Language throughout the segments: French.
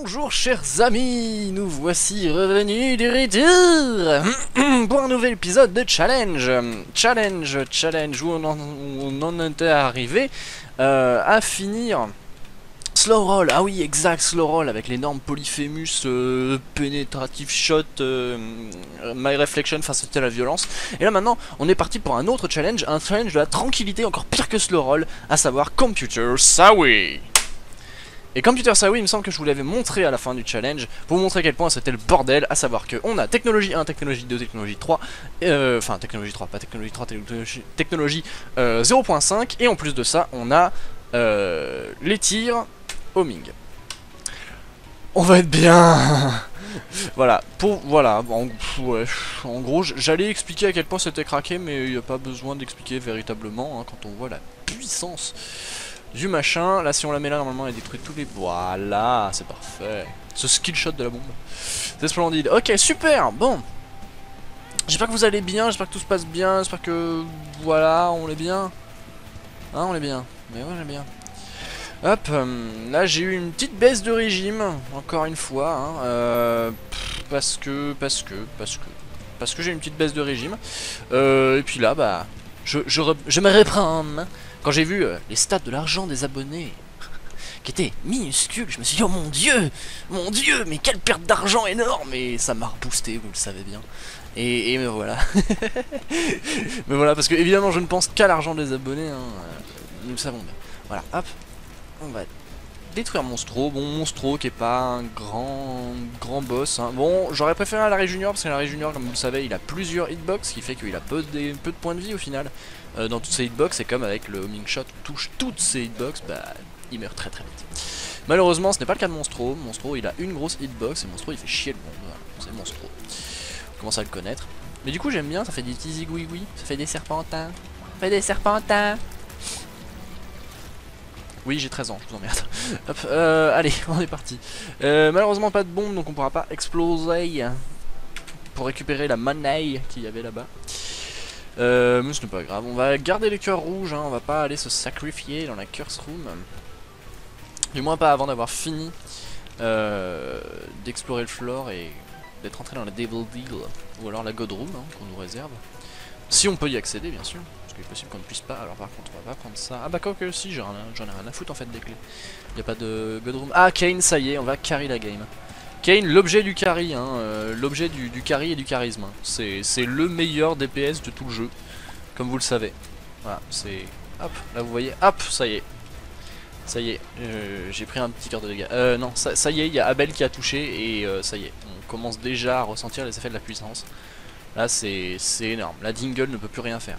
Bonjour chers amis, nous voici revenus du retour pour un nouvel épisode de Challenge. Challenge où on en était arrivé à finir Slow Roll. Ah oui, exact, Slow Roll avec l'énorme Polyphemus, Penetrative Shot, My Reflection, enfin c'était la violence. Et là maintenant, on est parti pour un autre challenge, un challenge de la tranquillité encore pire que Slow Roll, à savoir Computer Sawi. Et Computer Sawi, il me semble que je vous l'avais montré à la fin du challenge, pour vous montrer à quel point c'était le bordel, à savoir qu'on a technologie 1, technologie 2, technologie 3, enfin technologie 3, pas technologie 3, technologie 0.5, et en plus de ça, on a les tirs homing. On va être bien. Voilà, en gros, j'allais expliquer à quel point c'était craqué, mais il n'y a pas besoin d'expliquer véritablement, hein, quand on voit la puissance du machin. Là, si on la met là, normalement elle détruit tous les... Voilà, c'est parfait. Ce skill shot de la bombe, c'est splendide. Ok, super, bon. J'espère que vous allez bien, j'espère que tout se passe bien, j'espère que... Voilà, on est bien. Hein, on est bien. Mais ouais, on est bien. Hop, là j'ai eu une petite baisse de régime, encore une fois, hein, parce que j'ai une petite baisse de régime. Et puis là, bah, je me reprends. Quand j'ai vu les stats de l'argent des abonnés qui étaient minuscules, je me suis dit oh mon dieu, mais quelle perte d'argent énorme. Et ça m'a reboosté, vous le savez bien. Et me voilà. Mais voilà, parce que évidemment je ne pense qu'à l'argent des abonnés, hein, nous le savons bien. Voilà, hop, on va détruire Monstro. Bon, Monstro qui est pas un grand boss, hein. Bon, j'aurais préféré un Larry Junior, parce que Larry Junior, comme vous le savez, il a plusieurs hitbox, ce qui fait qu'il a peu de points de vie au final. Dans toutes ces hitbox, c'est comme avec le homing shot, on touche toutes ces hitbox, bah il meurt très vite. Malheureusement, ce n'est pas le cas de Monstro. Monstro, il a une grosse hitbox, et Monstro, il fait chier le monde. Voilà, c'est Monstro. On commence à le connaître. Mais du coup, j'aime bien, ça fait des petits zigouigouis, ça fait des serpentins. Ça fait des serpentins. Oui, j'ai 13 ans, je vous emmerde. Hop, allez, on est parti. Malheureusement, pas de bombe, donc on pourra pas exploser pour récupérer la monnaie qu'il y avait là-bas. Mais ce n'est pas grave, on va garder les cœurs rouges, hein, on va pas aller se sacrifier dans la curse room. Du moins pas avant d'avoir fini d'explorer le floor et d'être entré dans la Devil Deal, ou alors la God Room, hein, qu'on nous réserve. Si on peut y accéder, bien sûr. Parce qu'il est possible qu'on ne puisse pas, alors par contre on va pas prendre ça. Ah bah quoi que si, j'en ai rien à foutre en fait des clés. Y a pas de God Room. Ah Kane, ça y est, on va carry la game. Kane, l'objet du carry, hein, l'objet du carry et du charisme. C'est le meilleur DPS de tout le jeu, comme vous le savez. Voilà, c'est... Hop, là vous voyez, hop, ça y est. Ça y est, j'ai pris un petit cœur de dégâts. Non, ça y est, il y a Abel qui a touché et ça y est. On commence déjà à ressentir les effets de la puissance. Là c'est énorme, la Dingle ne peut plus rien faire.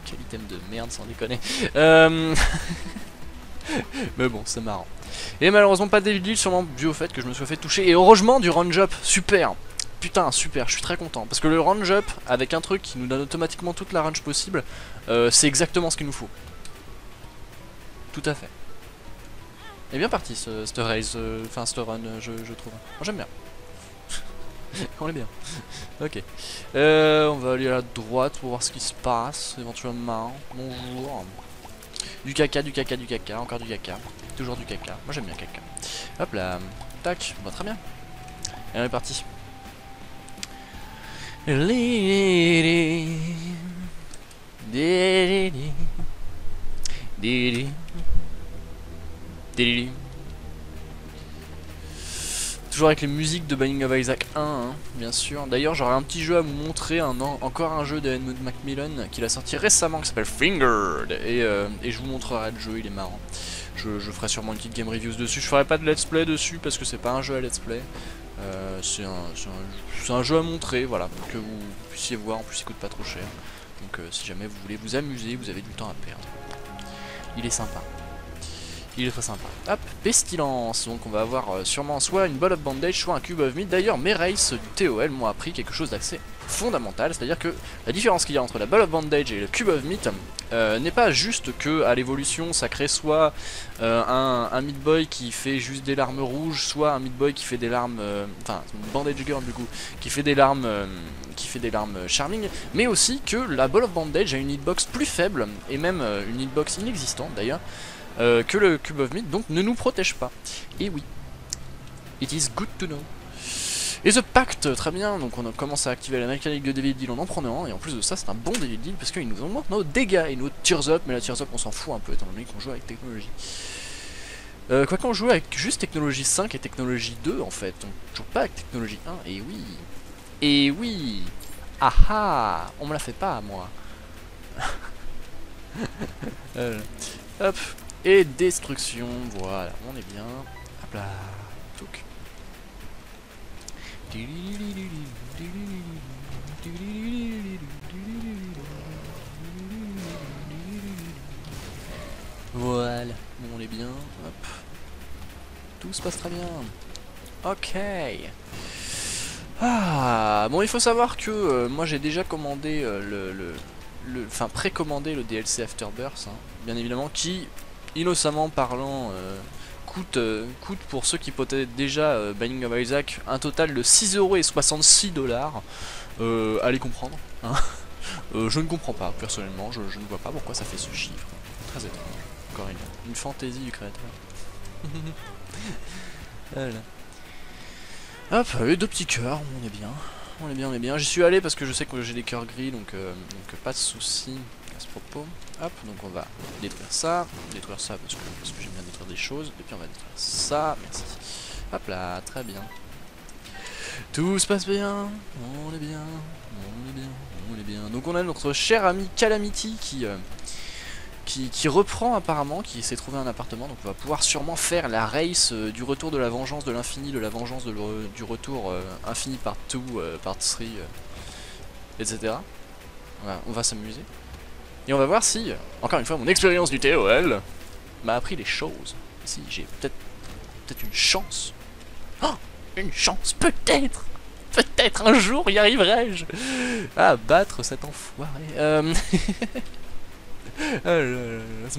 Quel item de merde sans déconner. Mais bon, c'est marrant. Et malheureusement pas de Devil Deal, sûrement dû au fait que je me sois fait toucher. Et heureusement du range up, super. Putain, super, je suis très content. Parce que le range up, avec un truc qui nous donne automatiquement toute la range possible, c'est exactement ce qu'il nous faut. Tout à fait. Il est bien parti ce race, enfin ce run, je trouve. Moi j'aime bien. On est bien. Ok. On va aller à la droite pour voir ce qui se passe, éventuellement. Bonjour. Du caca, encore du caca. Toujours du caca. Moi j'aime bien caca. Hop là. Tac. Bah, très bien. Et on est parti. Toujours avec les musiques de Binding of Isaac 1, hein, bien sûr. D'ailleurs, j'aurai un petit jeu à vous montrer, encore un jeu de Edmund Macmillan qu'il a sorti récemment qui s'appelle Fingered. Et je vous montrerai le jeu, il est marrant. Je ferai sûrement une petite game reviews dessus. Je ferai pas de let's play dessus parce que c'est pas un jeu à let's play. C'est un jeu à montrer, voilà, pour que vous puissiez voir. En plus, il coûte pas trop cher. Donc, si jamais vous voulez vous amuser, vous avez du temps à perdre. Il est sympa. Il est très sympa. Hop, pestilence. Donc on va avoir sûrement soit une ball of bandage, soit un cube of meat. D'ailleurs, mes races du TOL m'ont appris quelque chose d'assez fondamental. C'est-à-dire que la différence qu'il y a entre la ball of bandage et le cube of meat n'est pas juste que à l'évolution ça crée soit un meat boy qui fait juste des larmes rouges, soit un meat boy qui fait des larmes, enfin bandage girl du coup, qui fait des larmes charming, mais aussi que la ball of bandage a une hitbox plus faible et même une hitbox inexistante d'ailleurs. Que le Cube of Meat, donc ne nous protège pas. Et oui, It is good to know. Et The Pact, très bien, donc on commence à activer la mécanique de Devil Deal en prenant un, et en plus de ça c'est un bon Devil Deal parce qu'il nous augmente nos dégâts et nos Tears Up, mais la Tears Up on s'en fout un peu étant donné qu'on joue avec technologie. Quoi qu'on joue avec juste technologie 5 et technologie 2 en fait, on joue pas avec technologie 1, et oui. Et oui. Ah ah, on me la fait pas moi. Hop, et destruction, voilà, on est bien. Hop là, touc. Voilà, bon, on est bien, hop. Tout se passe très bien. Ok. Ah, bon, il faut savoir que moi j'ai déjà commandé enfin précommandé le DLC Afterbirth, hein, bien évidemment, qui, innocemment parlant, coûte pour ceux qui possèdent déjà Binding of Isaac un total de 6,66 €. Allez comprendre, hein. Je ne comprends pas, personnellement, je ne vois pas pourquoi ça fait ce chiffre. Très étrange, encore une fantaisie du créateur. Voilà. Hop, et 2 petits cœurs, on est bien. On est bien, on est bien. J'y suis allé parce que je sais que j'ai des cœurs gris, donc pas de soucis à ce propos. Hop, donc on va détruire ça parce que j'aime bien détruire des choses. Et puis on va détruire ça, merci. Hop là, très bien. Tout se passe bien, on est bien, on est bien, on est bien. Donc on a notre cher ami Calamity qui reprend apparemment, qui s'est trouvé un appartement, donc on va pouvoir sûrement faire la race du retour de la vengeance de l'infini, de la vengeance du retour infini part 2, part 3, etc. On va s'amuser. Et on va voir si, encore une fois, mon expérience du TOL m'a appris des choses. Si j'ai peut-être une chance. Oh, une chance, peut-être. Peut-être un jour y arriverai-je à battre cet enfoiré. Ça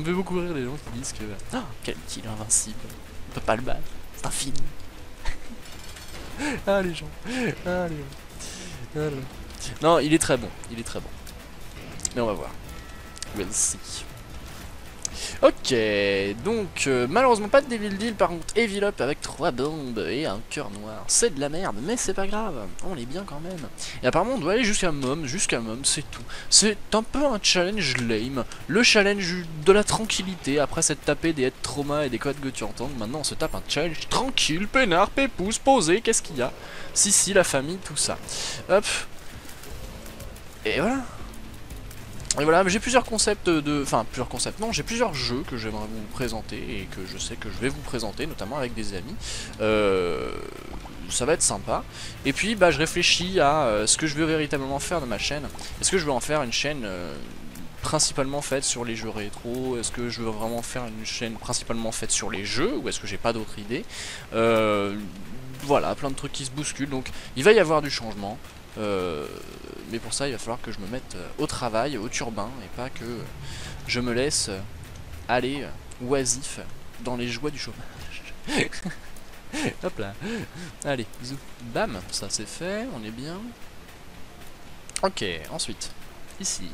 me fait beaucoup rire les gens qui disent que qu'il est invincible, on peut pas le battre, c'est infini. Ah les gens, ah les gens. Ah, non, il est très bon, mais on va voir. We'll see. Ok, donc malheureusement pas de Devil Deal, par contre Evil Up avec 3 bombes et un cœur noir. C'est de la merde, mais c'est pas grave, on est bien quand même. Et apparemment on doit aller jusqu'à Mom, c'est tout. C'est un peu un challenge lame, le challenge de la tranquillité, après s'être tapé des head trauma et des codes que tu entends. Maintenant on se tape un challenge tranquille, peinard, pépouze, posé, qu'est-ce qu'il y a? Si, la famille, tout ça. Hop. Et voilà. Et voilà, j'ai plusieurs concepts enfin, plusieurs concepts, non, j'ai plusieurs jeux que j'aimerais vous présenter et que je sais que je vais vous présenter, notamment avec des amis. Ça va être sympa. Et puis, bah, je réfléchis à ce que je veux véritablement faire de ma chaîne. Est-ce que je veux en faire une chaîne principalement faite sur les jeux rétro? Est-ce que je veux vraiment faire une chaîne principalement faite sur les jeux? Ou est-ce que j'ai pas d'autres idées? Voilà, plein de trucs qui se bousculent, donc il va y avoir du changement. Mais pour ça il va falloir que je me mette au travail, au turbin, et pas que je me laisse aller oisif dans les joies du chômage. Hop là. Allez, bisous. Bam, ça c'est fait, on est bien. Ok, ensuite, ici.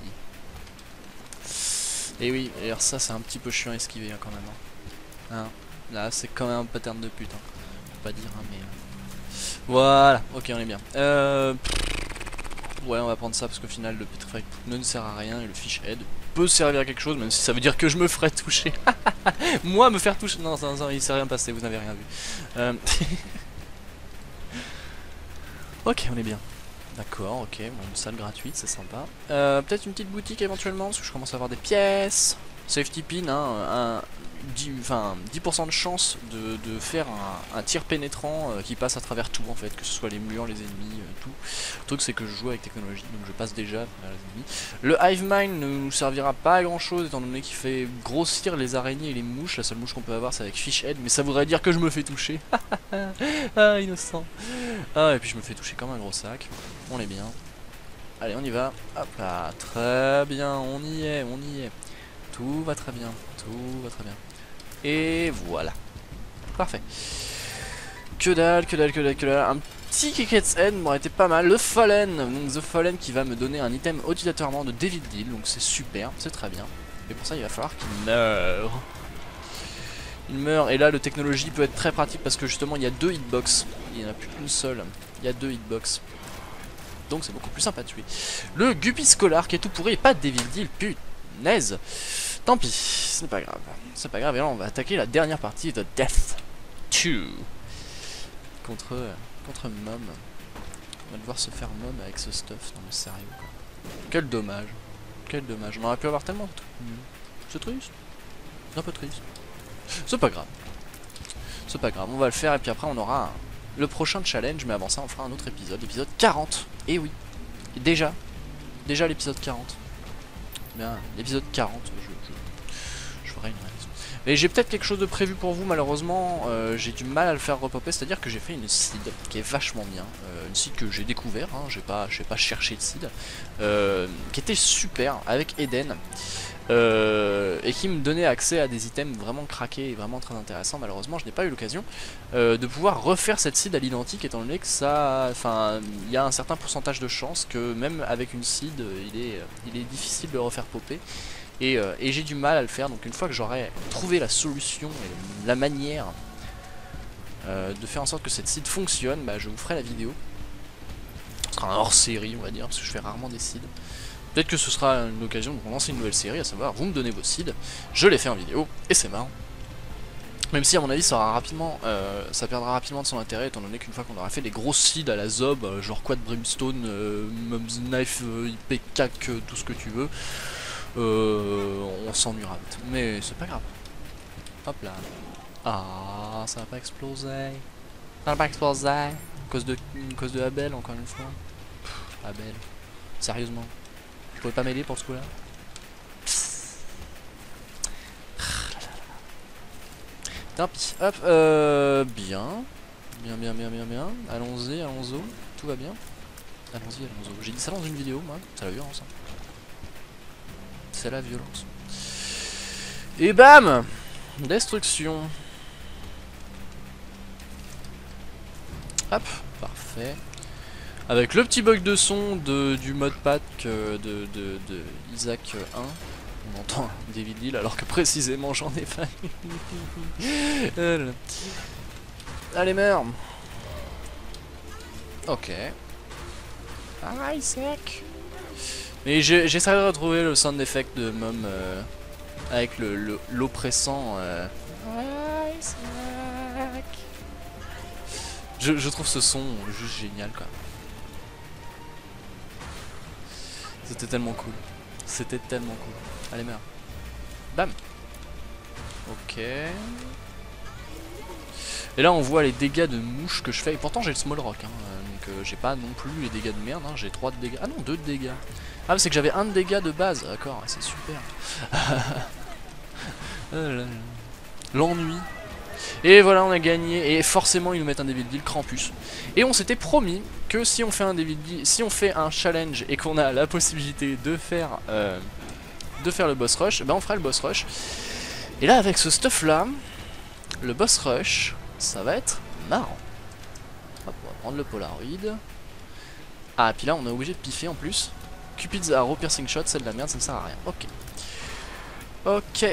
Et oui, d'ailleurs ça c'est un petit peu chiant à esquiver hein, quand même. Hein. Là c'est quand même un pattern de pute. Hein. Faut pas dire, hein, mais... Voilà, ok on est bien. Ouais, on va prendre ça parce qu'au final le Petrified ne sert à rien et le Fish Head peut servir à quelque chose, même si ça veut dire que je me ferai toucher. Moi me faire toucher, non, il s'est rien passé, vous n'avez rien vu. Ok, on est bien. D'accord, ok, bon, une salle gratuite, c'est sympa. Peut-être une petite boutique éventuellement, parce que je commence à avoir des pièces. Safety pin, hein, 10% de chance de faire un tir pénétrant qui passe à travers tout en fait, que ce soit les murs, les ennemis, tout. Le truc c'est que je joue avec technologie, donc je passe déjà vers les ennemis. Le Hive Mind ne nous servira pas à grand chose étant donné qu'il fait grossir les araignées et les mouches. La seule mouche qu'on peut avoir c'est avec Fish Head, mais ça voudrait dire que je me fais toucher. Ah innocent. Ah et puis je me fais toucher comme un gros sac. On est bien. Allez on y va. Hop là, très bien, on y est, on y est. Tout va très bien, tout va très bien. Et voilà. Parfait. Que dalle, que dalle, que dalle, que dalle. Un petit Kickhead's Head m'aurait été pas mal. Le Fallen, donc The Fallen qui va me donner un item obligatoirement de Devil Deal. Donc c'est super, c'est très bien. Et pour ça il va falloir qu'il meure. Il meurt, et là le technologie peut être très pratique parce que justement il y a 2 hitbox. Il n'y en a plus qu'une seule. Il y a 2 hitbox. Donc c'est beaucoup plus sympa à tuer. Le Guppy Scholar qui est tout pourri et pas de Devil Deal, punaise. Tant pis, ce n'est pas grave. C'est pas grave, et là on va attaquer la dernière partie de Death 2. Contre Mom. On va devoir se faire Mom avec ce stuff, non mais sérieux quoi. Quel dommage. Quel dommage, on aurait pu avoir tellement de trucs. C'est triste. C'est un peu triste. C'est pas grave. C'est pas grave, on va le faire et puis après on aura le prochain challenge, mais avant ça on fera un autre épisode, l'épisode 40. Et oui, et déjà l'épisode 40. Bien, l'épisode 40, je ferai une raison. Mais j'ai peut-être quelque chose de prévu pour vous, malheureusement, j'ai du mal à le faire repopper, c'est-à-dire que j'ai fait une seed qui est vachement bien, une seed que j'ai découvert, hein, j'ai pas cherché de seed, qui était super, avec Eden, et qui me donnait accès à des items vraiment craqués et vraiment très intéressants. Malheureusement je n'ai pas eu l'occasion de pouvoir refaire cette seed à l'identique, étant donné que ça, enfin, il y a un certain pourcentage de chance que même avec une seed il est difficile de le refaire popper. Et j'ai du mal à le faire, donc une fois que j'aurai trouvé la solution et la manière de faire en sorte que cette seed fonctionne, bah, je vous ferai la vidéo. Ce sera un hors-série on va dire, parce que je fais rarement des seeds. Peut-être que ce sera une occasion de lancer une nouvelle série, à savoir vous me donnez vos seeds, je les fais en vidéo, et c'est marrant. Même si à mon avis ça aura rapidement, ça perdra rapidement de son intérêt, étant donné qu'une fois qu'on aura fait des gros seeds à la Zob, genre Quad Brimstone, Mom's Knife, IP Cac, tout ce que tu veux, on s'ennuiera vite. Mais c'est pas grave. Hop là. Ah, ça va pas exploser. Ça va pas exploser. À cause de Abel, encore une fois. Pff, Abel. Sérieusement. Je pouvais pas m'aider pour ce coup là. Tant pis. Hop, bien. Bien. Allons-y, allons-y. Tout va bien. Allons-y, allons-y. J'ai dit ça dans une vidéo, moi. C'est la violence. Hein. C'est la violence. Et bam! Destruction. Hop, parfait. Avec le petit bug de son du modpack de Isaac 1. On entend David Hill alors que précisément j'en ai pas. Allez, meurs. Ok. Ah, Isaac. Mais j'essaierai de retrouver le sound effect de Mom avec l'oppressant. Isaac. Je trouve ce son juste génial quoi. C'était tellement cool. C'était tellement cool. Allez, meurs. Bam. Ok. Et là on voit les dégâts de mouche que je fais. Et pourtant j'ai le small rock. Hein, donc j'ai pas non plus les dégâts de merde. Hein, j'ai 3 de dégâts. Ah non, 2 de dégâts. Ah mais c'est que j'avais 1 de dégâts de base. D'accord, c'est super. L'ennui. Et voilà, on a gagné. Et forcément ils nous mettent un Devil Deal Krampus. Et on s'était promis que si on fait un Devil Deal, si on fait un challenge et qu'on a la possibilité de faire le boss rush, ben on fera le boss rush. Et là avec ce stuff là, le boss rush, ça va être marrant. Hop, on va prendre le Polaroid. Ah, et puis là on est obligé de piffer en plus. Cupid's Arrow Piercing Shot, c'est de la merde, ça ne sert à rien. Ok.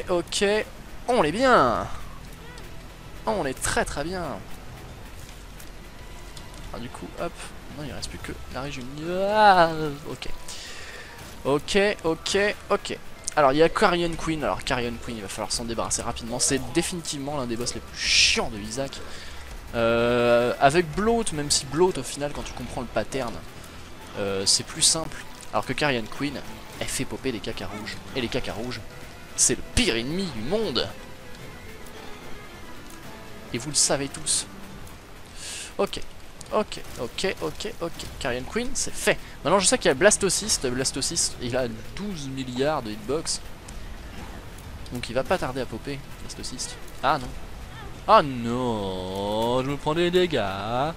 Ok. On est bien. On est très bien. Alors du coup, hop. Non, il reste plus que la région. Ah, ok. Alors il y a Carrion Queen. Alors Carrion Queen, il va falloir s'en débarrasser rapidement. C'est définitivement l'un des boss les plus chiants de Isaac. Avec Bloat, même si Bloat au final quand tu comprends le pattern c'est plus simple. Alors que Carrion Queen, elle fait popper des cacas rouges. Et les cacas rouges, c'est le pire ennemi du monde. Et vous le savez tous. Ok. Carrion Queen, c'est fait. Maintenant je sais qu'il y a Blastocyst. Blastocyst, il a 12 milliards de hitbox. Donc il va pas tarder à popper, Blastocyst. Ah non. Ah non, je me prends des dégâts.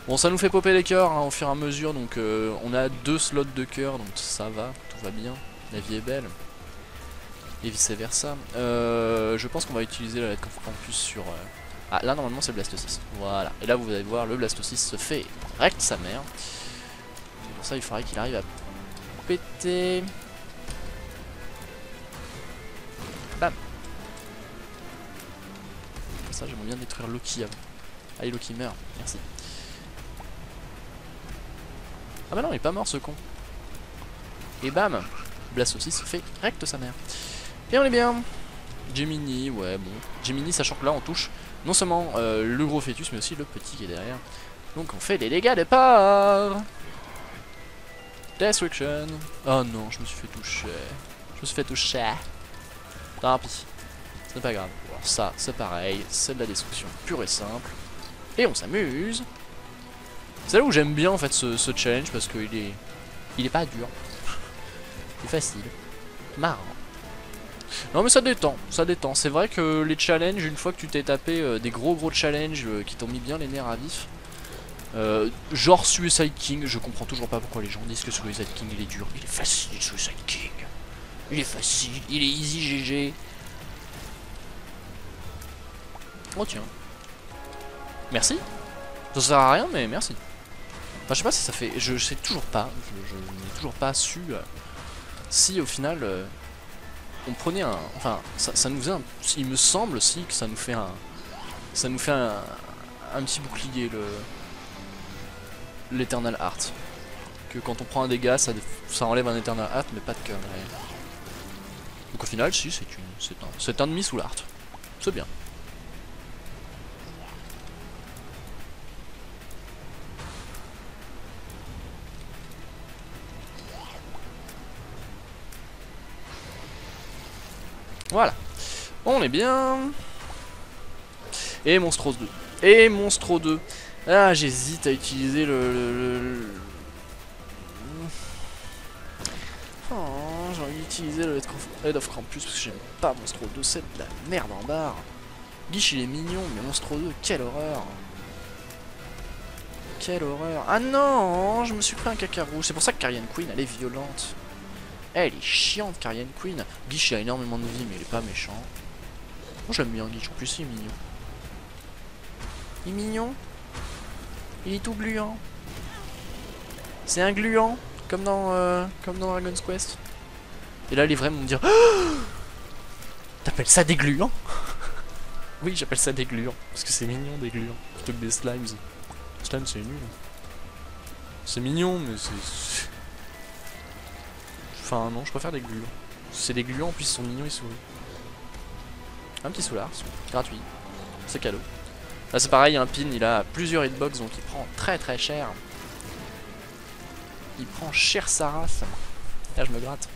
Bon, ça nous fait popper les cœurs hein, au fur et à mesure. Donc on a 2 slots de cœur, donc ça va, tout va bien. La vie est belle. Et vice versa. Je pense qu'on va utiliser la lettre campus sur... Ah, là normalement c'est le Blastocyst. Voilà. Et là vous allez voir, le Blastocyst se fait direct sa mère. Pour ça il faudrait qu'il arrive à péter. Bam. ça, j'aimerais bien détruire Loki avant. Allez, Loki meurt, merci. Ah bah non, il est pas mort ce con. Et bam, Blastocyst se fait recte sa mère. Et on est bien. Gemini, ouais bon. Gemini, sachant que là on touche non seulement le gros fœtus, mais aussi le petit qui est derrière. Donc on fait des dégâts de part. Destruction. Oh non, je me suis fait toucher. Je me suis fait toucher. Tant pis. C'est pas grave. Alors ça, c'est pareil. C'est de la destruction pure et simple. Et on s'amuse. C'est là où j'aime bien en fait ce challenge parce qu'il est... Il est pas dur. Il est facile. Marrant. Non mais ça détend, ça détend. C'est vrai que les challenges, une fois que tu t'es tapé des gros challenges qui t'ont mis bien les nerfs à vif, genre Suicide King, je comprends toujours pas pourquoi les gens disent que Suicide King il est dur. Il est facile Suicide King. Il est facile, il est easy GG. Oh tiens. Merci. Ça sert à rien mais merci. Enfin, je sais pas si ça fait... Je sais toujours pas. Je n'ai toujours pas su si au final on prenait un... Enfin, ça nous faisait un... Il me semble aussi que ça nous fait un... Ça nous fait un petit bouclier, l'Eternal Heart. Que quand on prend un dégât, ça enlève un Eternal Heart, mais pas de cœur. Mais... Donc au final, si, c'est un demi sous l'art. C'est bien. Voilà. On est bien. Et Monstros 2. Et Monstro 2. Ah, j'hésite à utiliser Oh, j'ai envie d'utiliser le Head of Krampus parce que j'aime pas Monstro 2, c'est de la merde en barre. Guiche il est mignon, mais Monstro 2, quelle horreur. Quelle horreur. Ah non, je me suis pris un caca rouge. C'est pour ça que Carrion Queen, elle est violente. Elle est chiante, Carrion Queen. Guiche il a énormément de vie, mais il est pas méchant. Moi j'aime bien Guiche, en plus il est mignon. Il est mignon. Il est tout gluant. C'est un gluant, comme dans Dragon's Quest. Et là les vrais vont me dire oh, t'appelles ça des gluants? Oui, j'appelle ça des gluants. Parce que c'est mignon des gluants. Plutôt que des slimes. Slime c'est nul. C'est mignon, mais c'est... Enfin non, je préfère des gluants. C'est des gluants, en plus ils sont mignons et souris. Un petit soulard, gratuit. C'est cadeau. Là c'est pareil, un pin, il a plusieurs hitbox, donc il prend très cher. Il prend cher sa race. Là je me gratte.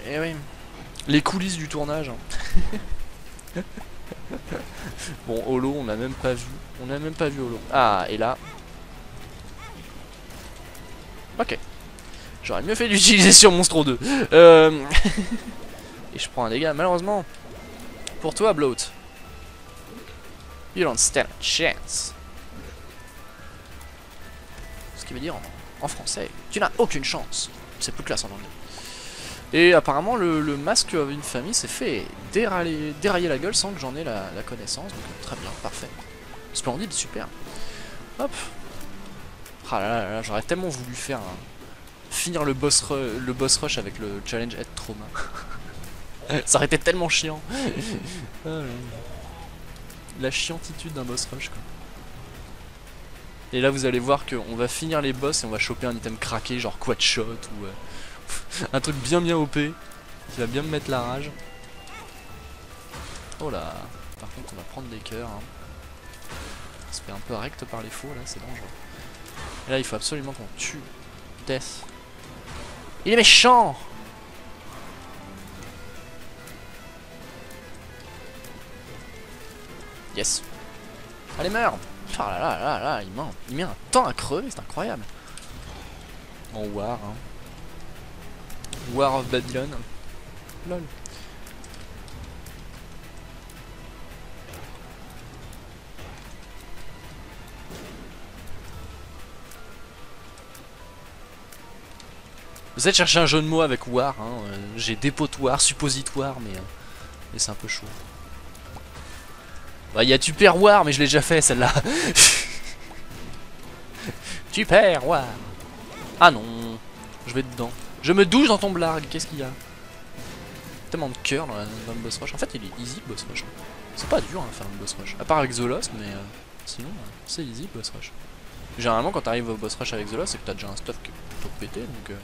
Et oui. Les coulisses du tournage. Hein. Bon, Holo, on n'a même pas vu. On n'a même pas vu Holo. Ah, et là. Ok. J'aurais mieux fait d'utiliser sur Monstro 2. Et je prends un dégât, malheureusement. Pour toi, Bloat. You don't stand a chance. Ce qui veut dire en français, tu n'as aucune chance. C'est plus classe en anglais. Et apparemment, le masque d'une famille s'est fait dérailler la gueule sans que j'en ai la connaissance. Donc très bien, parfait. Splendide, super. Hop. Ah là là, j'aurais tellement voulu faire finir le boss rush avec le challenge Head Trauma. Ça aurait été tellement chiant. La chiantitude d'un boss rush quoi. Et là vous allez voir qu'on va finir les boss et on va choper un item craqué genre quad shot ou un truc bien OP qui va bien me mettre la rage. Oh là. Par contre on va prendre des cœurs hein. On se fait un peu recte par les faux là, c'est dangereux. Et là il faut absolument qu'on tue Death. Il est méchant. Yes. Allez meurs. Oh là là là là, il met un temps à crever, c'est incroyable. En War hein. War of Babylon. Lol. Vous êtes chercher un jeu de mots avec War hein. J'ai dépotoir, suppositoire mais c'est un peu chaud. Bah y'a tu perds War mais je l'ai déjà fait celle-là. Tu perds War. Ah non. Je vais dedans. Je me douche dans ton blarg. Qu'est-ce qu'il y a? Tellement de cœur dans le boss rush. En fait il est easy le boss rush. C'est pas dur à faire le boss rush, à part avec The Lost, mais sinon c'est easy le boss rush. Généralement quand t'arrives au boss rush avec The Lost, c'est que t'as déjà un stuff qui est plutôt pété, donc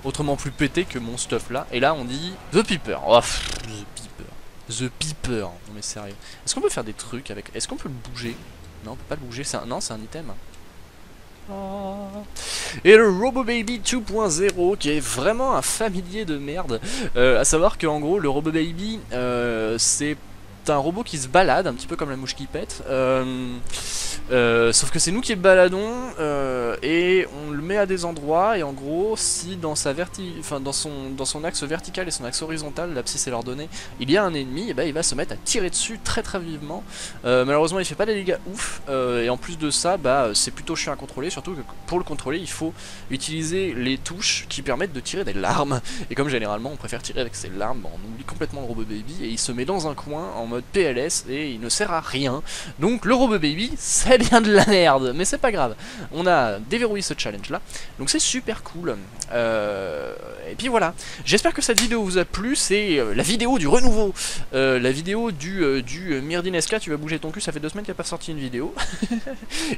autrement plus pété que mon stuff là. Et là on dit The Peeper. Oh, The Peeper. The Peeper. Non mais sérieux. Est-ce qu'on peut faire des trucs avec... Est-ce qu'on peut le bouger? Non, on peut pas le bouger. Non, c'est un item. Et le Robo Baby 2.0 qui est vraiment un familier de merde. À savoir que en gros le Robo Baby c'est un robot qui se balade un petit peu comme la mouche qui pète, sauf que c'est nous qui le baladons et on le met à des endroits, et en gros si dans sa dans son axe vertical et son axe horizontal, l'abscisse est l'ordonnée, il y a un ennemi, et ben il va se mettre à tirer dessus très vivement. Malheureusement il fait pas des dégâts ouf, et en plus de ça c'est plutôt chiant à contrôler, surtout que pour le contrôler il faut utiliser les touches qui permettent de tirer des larmes, et comme généralement on préfère tirer avec ses larmes, on oublie complètement le Robo Baby et il se met dans un coin en mode PLS et il ne sert à rien. Donc le Robo Baby c'est bien de la merde, mais c'est pas grave, on a déverrouillé ce challenge là, donc c'est super cool. Et puis voilà, j'espère que cette vidéo vous a plu. C'est la vidéo du renouveau, la vidéo du Myrdinesca, tu vas bouger ton cul, ça fait 2 semaines qu'il n'y a pas sorti une vidéo.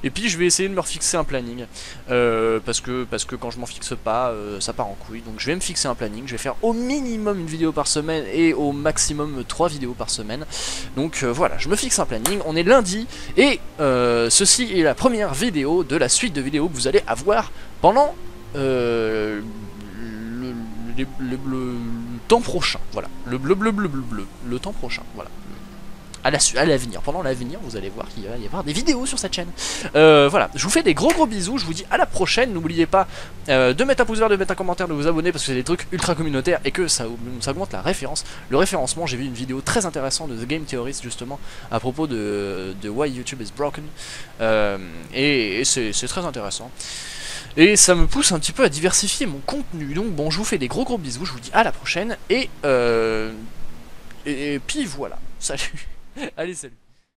Et puis je vais essayer de me refixer un planning, parce que quand je m'en fixe pas, ça part en couille. Donc je vais me fixer un planning, je vais faire au minimum une vidéo par semaine et au maximum 3 vidéos par semaine. Donc voilà, je me fixe un planning, on est lundi, et ceci est la première vidéo de la suite de vidéos que vous allez avoir pendant le temps prochain, voilà, le temps prochain, voilà, à l'avenir, pendant l'avenir, vous allez voir qu'il va y avoir des vidéos sur cette chaîne. Voilà, je vous fais des gros bisous, je vous dis à la prochaine. N'oubliez pas de mettre un pouce vert, de mettre un commentaire, de vous abonner, parce que c'est des trucs ultra communautaires et que ça augmente la référence, le référencement. J'ai vu une vidéo très intéressante de The Game Theorist justement à propos de Why YouTube is Broken, et c'est très intéressant. Et ça me pousse un petit peu à diversifier mon contenu. Donc bon, je vous fais des gros bisous, je vous dis à la prochaine. Et puis voilà, salut. Allez, salut.